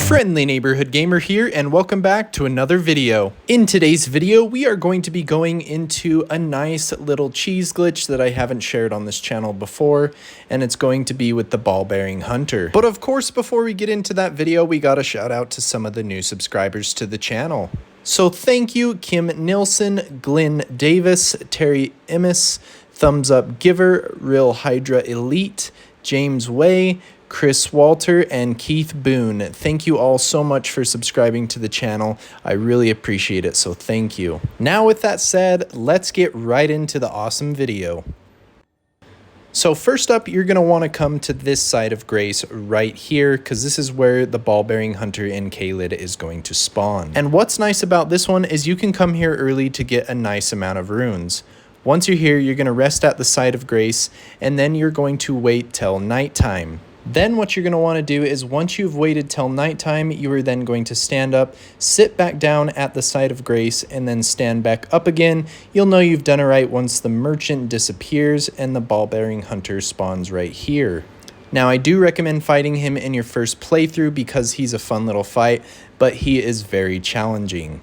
Friendly Neighborhood Gamer here, and welcome back to another video. In today's video, we are going to be going into a nice little cheese glitch that I haven't shared on this channel before, and it's going to be with the ball-bearing hunter. But of course, before we get into that video, we gotta shout out to some of the new subscribers to the channel. So thank you, Kim Nilsson, Glenn Davis, Terry Emmis, Thumbs Up Giver, Real Hydra Elite, James Way, Chris Walter, and Keith Boone. Thank you all so much for subscribing to the channel. I really appreciate it, so thank you. Now with that said, let's get right into the awesome video. So first up, you're going to want to come to this side of Grace right here, because this is where the ball-bearing hunter in Caelid is going to spawn. And what's nice about this one is you can come here early to get a nice amount of runes. Once you're here, you're going to rest at the side of Grace, and then you're going to wait till nighttime. Then what you're going to want to do is once you've waited till nighttime, you are then going to stand up, sit back down at the side of Grace, and then stand back up again. You'll know you've done it right once the merchant disappears and the ball-bearing hunter spawns right here. Now, I do recommend fighting him in your first playthrough because he's a fun little fight, but he is very challenging.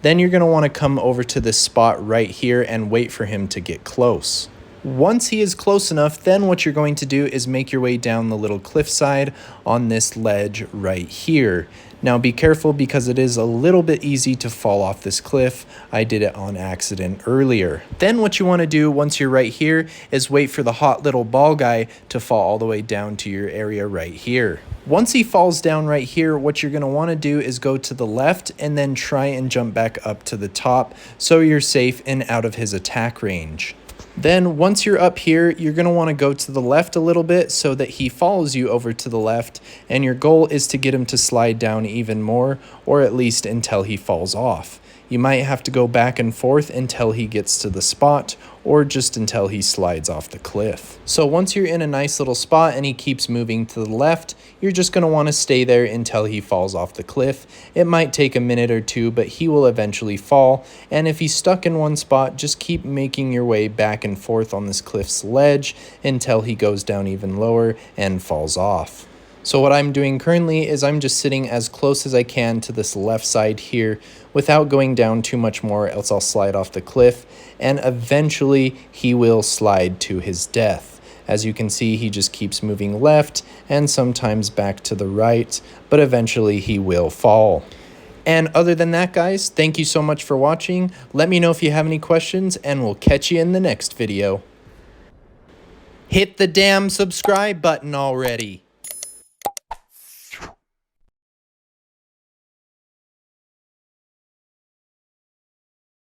Then you're going to want to come over to this spot right here and wait for him to get close. Once he is close enough, then what you're going to do is make your way down the little cliffside on this ledge right here. Now be careful because it is a little bit easy to fall off this cliff. I did it on accident earlier. Then what you want to do once you're right here is wait for the hot little ball guy to fall all the way down to your area right here. Once he falls down right here, what you're going to want to do is go to the left and then try and jump back up to the top so you're safe and out of his attack range. Then once you're up here, you're going to want to go to the left a little bit so that he follows you over to the left, and your goal is to get him to slide down even more, or at least until he falls off. You might have to go back and forth until he gets to the spot, or just until he slides off the cliff. So once you're in a nice little spot and he keeps moving to the left, you're just going to want to stay there until he falls off the cliff. It might take a minute or two, but he will eventually fall. And if he's stuck in one spot, just keep making your way back and forth on this cliff's ledge until he goes down even lower and falls off. So what I'm doing currently is I'm just sitting as close as I can to this left side here without going down too much more, else I'll slide off the cliff, and eventually he will slide to his death. As you can see, he just keeps moving left and sometimes back to the right, but eventually he will fall. And other than that, guys, thank you so much for watching. Let me know if you have any questions, and we'll catch you in the next video. Hit the damn subscribe button already.